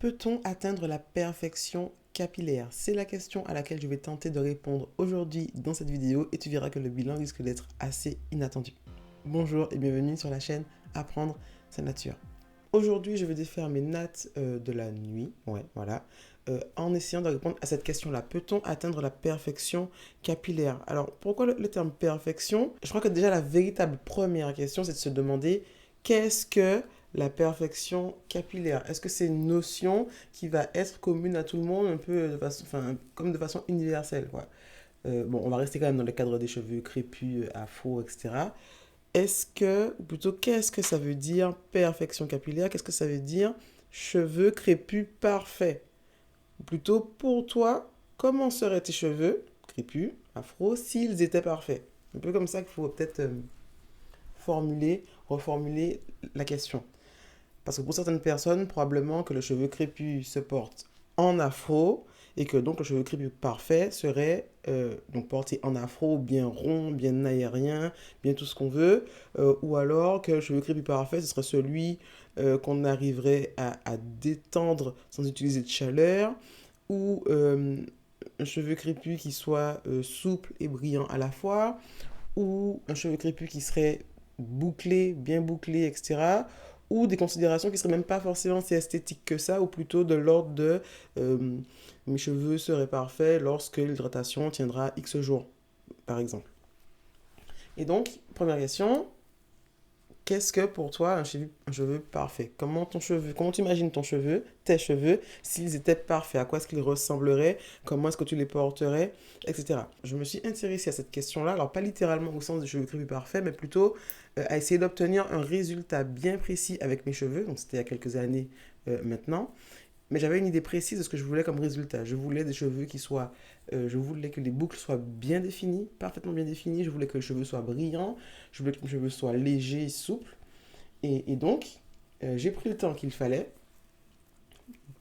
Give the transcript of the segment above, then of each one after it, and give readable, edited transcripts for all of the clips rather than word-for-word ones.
Peut-on atteindre la perfection capillaire? C'est la question à laquelle je vais tenter de répondre aujourd'hui dans cette vidéo et tu verras que le bilan risque d'être assez inattendu. Bonjour et bienvenue sur la chaîne Apprendre sa nature. Aujourd'hui, je vais défaire mes nattes de la nuit, en essayant de répondre à cette question-là. Peut-on atteindre la perfection capillaire? Alors, pourquoi le terme perfection? Je crois que déjà la véritable première question, c'est de se demander qu'est-ce que la perfection capillaire? Est-ce que c'est une notion qui va être commune à tout le monde, un peu de façon, comme de façon universelle, quoi. Bon, on va rester quand même dans le cadre des cheveux crépus, afro, etc. Est-ce que, ou plutôt, qu'est-ce que ça veut dire perfection capillaire? Qu'est-ce que ça veut dire cheveux crépus parfaits? Ou plutôt, pour toi, comment seraient tes cheveux crépus, afro, s'ils étaient parfaits? Un peu comme ça qu'il faut peut-être reformuler la question. Parce que pour certaines personnes, probablement que le cheveu crépus se porte en afro et que donc le cheveu crépus parfait serait donc porté en afro, bien rond, bien aérien, bien tout ce qu'on veut, ou alors que le cheveu crépus parfait, ce serait celui qu'on arriverait à détendre sans utiliser de chaleur, ou un cheveu crépus qui soit souple et brillant à la fois, ou un cheveu crépus qui serait bouclé, bien bouclé, etc. Ou des considérations qui ne seraient même pas forcément si esthétiques que ça, ou plutôt de l'ordre de euh, mes cheveux seraient parfaits lorsque l'hydratation tiendra X jours, par exemple. Et donc, première question, qu'est-ce que pour toi un cheveu parfait? Comment tu imagines ton cheveu, tes cheveux, s'ils étaient parfaits? À quoi est-ce qu'ils ressembleraient? Comment est-ce que tu les porterais? Etc. Je me suis intéressé à cette question-là, alors pas littéralement au sens des cheveux crépus parfaits, mais plutôt à essayer d'obtenir un résultat bien précis avec mes cheveux. Donc c'était il y a quelques années maintenant. Mais j'avais une idée précise de ce que je voulais comme résultat. Je voulais des cheveux je voulais que les boucles soient bien définies, parfaitement bien définies. Je voulais que les cheveux soient brillants. Je voulais que mes cheveux soient légers, souples. Et donc, j'ai pris le temps qu'il fallait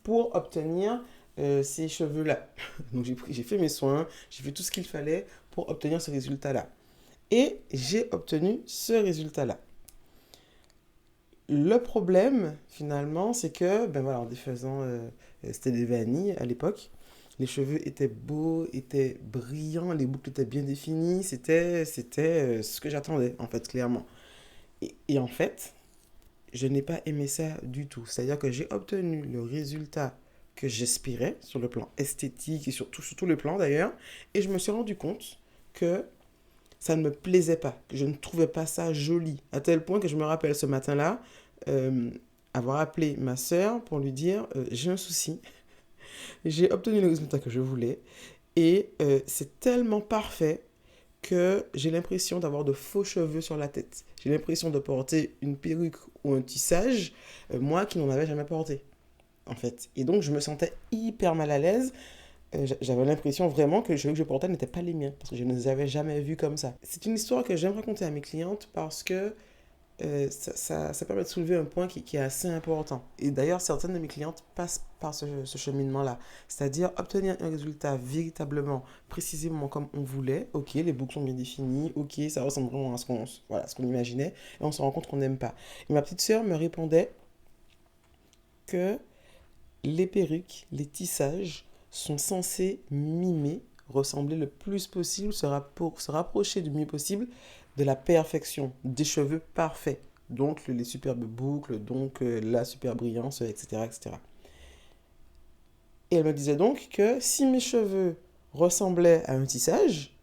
pour obtenir ces cheveux-là. Donc, j'ai fait mes soins, j'ai fait tout ce qu'il fallait pour obtenir ce résultat-là. Et j'ai obtenu ce résultat-là. Le problème, finalement, c'est que, ben voilà, en défaisant, c'était des vanilles à l'époque. Les cheveux étaient beaux, étaient brillants, les boucles étaient bien définies. C'était ce que j'attendais, en fait, clairement. Et en fait, je n'ai pas aimé ça du tout. C'est-à-dire que j'ai obtenu le résultat que j'espérais sur le plan esthétique et sur tous les plans d'ailleurs. Et je me suis rendu compte que ça ne me plaisait pas, que je ne trouvais pas ça joli. À tel point que je me rappelle ce matin-là, euh, avoir appelé ma sœur pour lui dire j'ai un souci, j'ai obtenu le résultat que je voulais et c'est tellement parfait que j'ai l'impression d'avoir de faux cheveux sur la tête. J'ai l'impression de porter une perruque ou un tissage, moi qui n'en avais jamais porté, en fait. Et donc je me sentais hyper mal à l'aise. J'avais l'impression vraiment que les cheveux que je portais n'étaient pas les miens, parce que je ne les avais jamais vus comme ça. C'est une histoire que j'aime raconter à mes clientes parce que ça permet de soulever un point qui est assez important. Et d'ailleurs, certaines de mes clientes passent par ce cheminement-là. C'est-à-dire obtenir un résultat véritablement, précisément comme on voulait. Ok, les boucles sont bien définies. Ok, ça ressemble vraiment à ce qu'on imaginait. Et on se rend compte qu'on n'aime pas. Et ma petite sœur me répondait que les perruques, les tissages sont censés mimer, ressembler le plus possible, se rapprocher du mieux possible de la perfection, des cheveux parfaits. Donc les superbes boucles, donc la super brillance, etc., etc. Et elle me disait donc que si mes cheveux ressemblaient à un tissage,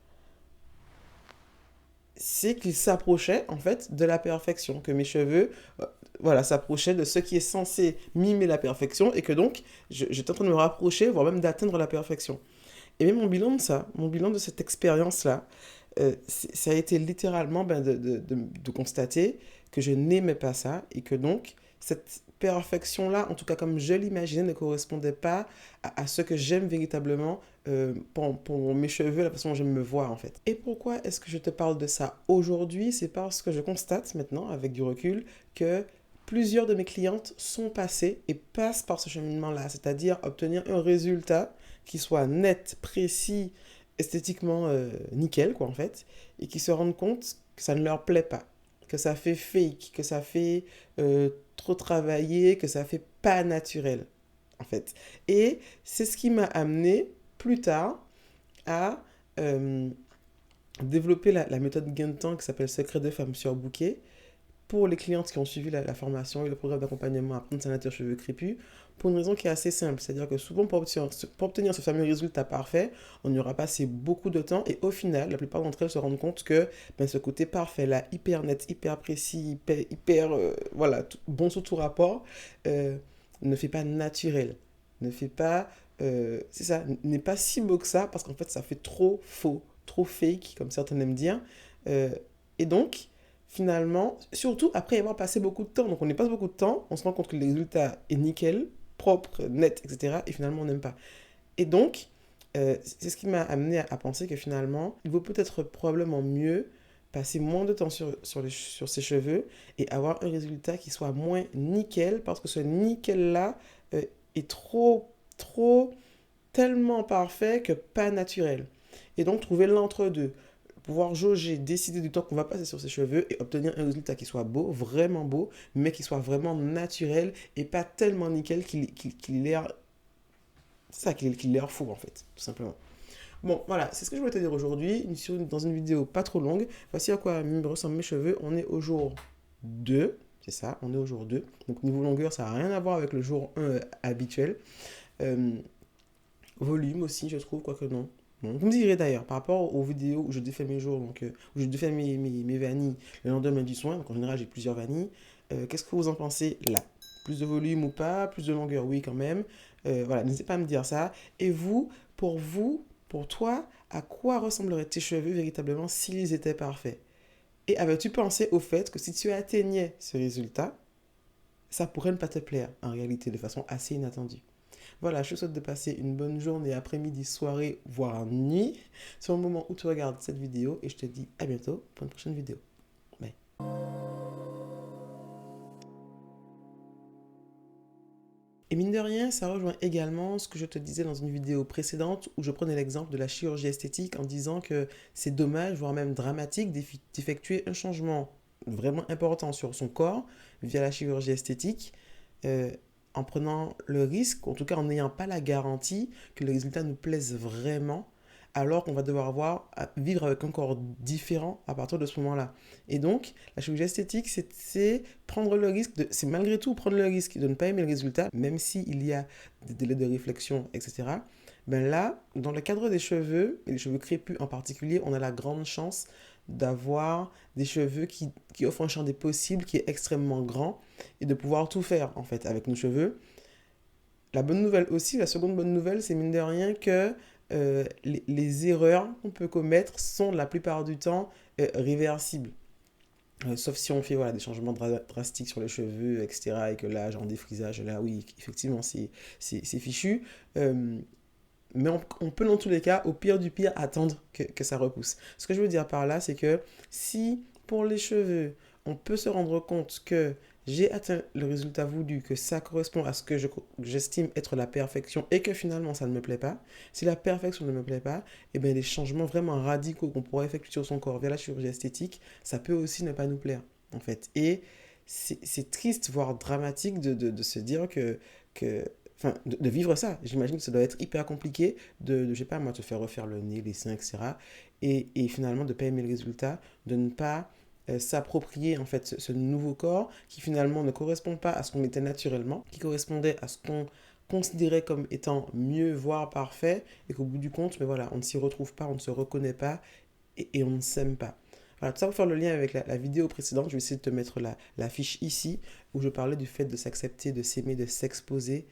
c'est qu'ils s'approchaient en fait de la perfection, que mes cheveux s'approchaient de ce qui est censé mimer la perfection et que donc j'étais en train de me rapprocher, voire même d'atteindre la perfection. Et même mon bilan de cette expérience-là, ça a été littéralement de constater que je n'aimais pas ça et que donc cette perfection-là, en tout cas comme je l'imaginais, ne correspondait pas à ce que j'aime véritablement pour mes cheveux, la façon dont j'aime me voir en fait. Et pourquoi est-ce que je te parle de ça aujourd'hui? C'est parce que je constate maintenant, avec du recul, que plusieurs de mes clientes sont passées et passent par ce cheminement-là, c'est-à-dire obtenir un résultat qui soit net, précis, esthétiquement nickel, quoi, en fait, et qui se rendent compte que ça ne leur plaît pas, que ça fait fake, que ça fait trop travailler, que ça fait pas naturel. en fait. Et c'est ce qui m'a amené plus tard à euh, développer la méthode gain de temps qui s'appelle Secret de femme sur bouquet pour les clientes qui ont suivi la formation et le programme d'accompagnement à prendre sa nature cheveux crépus, pour une raison qui est assez simple. C'est-à-dire que souvent, pour obtenir ce fameux résultat parfait, on y aura passé beaucoup de temps et au final, la plupart d'entre elles se rendent compte que ce côté parfait, là, hyper net, hyper précis, voilà, bon sous tout rapport, euh, ne fait pas naturel. Ne fait pas, c'est ça, n'est pas si beau que ça parce qu'en fait, ça fait trop faux, trop fake, comme certains aiment dire. Euh, et donc, finalement, surtout après avoir passé beaucoup de temps. Donc on y passe beaucoup de temps, on se rend compte que le résultat est nickel, propre, net, etc. Et finalement on n'aime pas. Et donc, c'est ce qui m'a amené à penser que finalement, il vaut peut-être probablement mieux passer moins de temps sur ses cheveux et avoir un résultat qui soit moins nickel, parce que ce nickel-là est tellement parfait que pas naturel. Et donc trouver l'entre-deux, pouvoir jauger, décider du temps qu'on va passer sur ses cheveux et obtenir un résultat qui soit beau, vraiment beau, mais qui soit vraiment naturel et pas tellement nickel qu'il ait l'air, ça, qu'il ait l'air fou en fait, tout simplement. Bon, voilà, c'est ce que je voulais te dire aujourd'hui, dans une vidéo pas trop longue. Voici à quoi me ressemblent mes cheveux. On est au jour 2, c'est ça, on est au jour 2. Donc niveau longueur, ça n'a rien à voir avec le jour 1 habituel. Euh, Volume aussi, je trouve, quoique non. Bon, vous me direz d'ailleurs, par rapport aux vidéos où je défais mes jours, donc où je défais mes vanilles le lendemain du soin, donc en général j'ai plusieurs vanilles, qu'est-ce que vous en pensez là? Plus de volume ou pas? Plus de longueur? Oui, quand même. Voilà, n'hésitez pas à me dire ça. Et vous, pour toi, à quoi ressembleraient tes cheveux véritablement s'ils étaient parfaits? Et avais-tu pensé au fait que si tu atteignais ce résultat, ça pourrait ne pas te plaire en réalité de façon assez inattendue? Voilà, je te souhaite de passer une bonne journée, après-midi, soirée, voire nuit, sur le moment où tu regardes cette vidéo, et je te dis à bientôt pour une prochaine vidéo. Bye. Et mine de rien, ça rejoint également ce que je te disais dans une vidéo précédente où je prenais l'exemple de la chirurgie esthétique en disant que c'est dommage, voire même dramatique, d'effectuer un changement vraiment important sur son corps via la chirurgie esthétique, euh, en prenant le risque, en tout cas en n'ayant pas la garantie que le résultat nous plaise vraiment, alors qu'on va devoir vivre avec un corps différent à partir de ce moment-là. Et donc, la chirurgie esthétique, c'est prendre le risque, c'est malgré tout prendre le risque de ne pas aimer le résultat, même s'il y a des délais de réflexion, etc. Ben là, dans le cadre des cheveux, et les cheveux crépus en particulier, on a la grande chance d'avoir des cheveux qui offrent un champ des possibles qui est extrêmement grand et de pouvoir tout faire en fait avec nos cheveux. La bonne nouvelle aussi, la seconde bonne nouvelle, c'est mine de rien que les erreurs qu'on peut commettre sont la plupart du temps réversibles. Sauf si on fait voilà, des changements drastiques sur les cheveux, etc. Et que là, genre défrisage, là, oui, effectivement, c'est fichu. Euh, mais on peut dans tous les cas, au pire du pire, attendre que ça repousse. Ce que je veux dire par là, c'est que si pour les cheveux, on peut se rendre compte que j'ai atteint le résultat voulu, que ça correspond à ce que j'estime être la perfection et que finalement ça ne me plaît pas, si la perfection ne me plaît pas, eh bien les changements vraiment radicaux qu'on pourrait effectuer sur son corps via la chirurgie esthétique, ça peut aussi ne pas nous plaire en fait. Et c'est triste, voire dramatique de se dire que enfin, de vivre ça. J'imagine que ça doit être hyper compliqué je sais pas, moi, te faire refaire le nez, les seins, etc. Et finalement, de ne pas aimer le résultat, de ne pas s'approprier, en fait, ce nouveau corps qui finalement ne correspond pas à ce qu'on était naturellement, qui correspondait à ce qu'on considérait comme étant mieux, voire parfait, et qu'au bout du compte, mais voilà, on ne s'y retrouve pas, on ne se reconnaît pas, et on ne s'aime pas. Voilà, tout ça pour faire le lien avec la vidéo précédente, je vais essayer de te mettre la fiche ici, où je parlais du fait de s'accepter, de s'aimer, de s'exposer,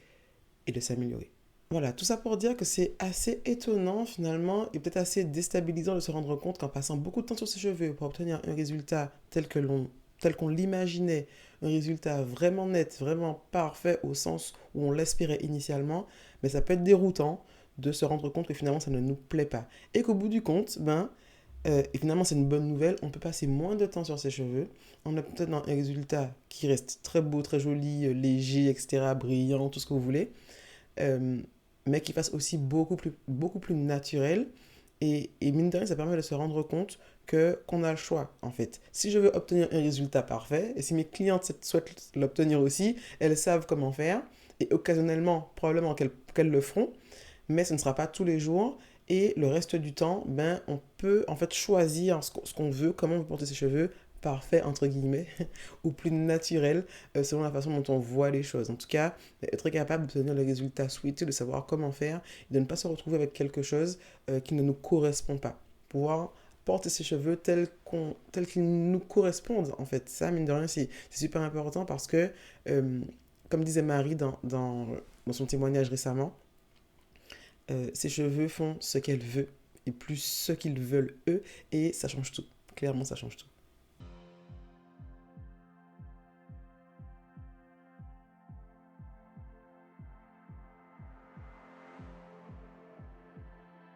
et de s'améliorer. Voilà, tout ça pour dire que c'est assez étonnant finalement et peut-être assez déstabilisant de se rendre compte qu'en passant beaucoup de temps sur ses cheveux pour obtenir un résultat tel qu'on l'imaginait, un résultat vraiment net, vraiment parfait au sens où on l'espérait initialement, mais ça peut être déroutant de se rendre compte que finalement ça ne nous plaît pas. Et qu'au bout du compte, et finalement c'est une bonne nouvelle, on peut passer moins de temps sur ses cheveux, on a peut-être un résultat qui reste très beau, très joli, léger, etc., brillant, tout ce que vous voulez, euh, mais qui fasse aussi beaucoup plus naturel. Et mine de rien, ça permet de se rendre compte qu'on a le choix, en fait. Si je veux obtenir un résultat parfait, et si mes clientes souhaitent l'obtenir aussi, elles savent comment faire. et occasionnellement, probablement qu'elles le feront, mais ce ne sera pas tous les jours. Et le reste du temps, ben, on peut en fait choisir ce qu'on veut, comment on veut porter ses cheveux, parfait entre guillemets, ou plus naturel, selon la façon dont on voit les choses. En tout cas, être capable d'obtenir le résultat souhaité, de savoir comment faire, et de ne pas se retrouver avec quelque chose qui ne nous correspond pas. Pouvoir porter ses cheveux tels qu'ils nous correspondent, en fait. Ça, mine de rien, c'est super important parce que, euh, comme disait Marie dans son témoignage récemment, ses cheveux font ce qu'elle veut et plus ce qu'ils veulent eux, et ça change tout. Clairement, ça change tout.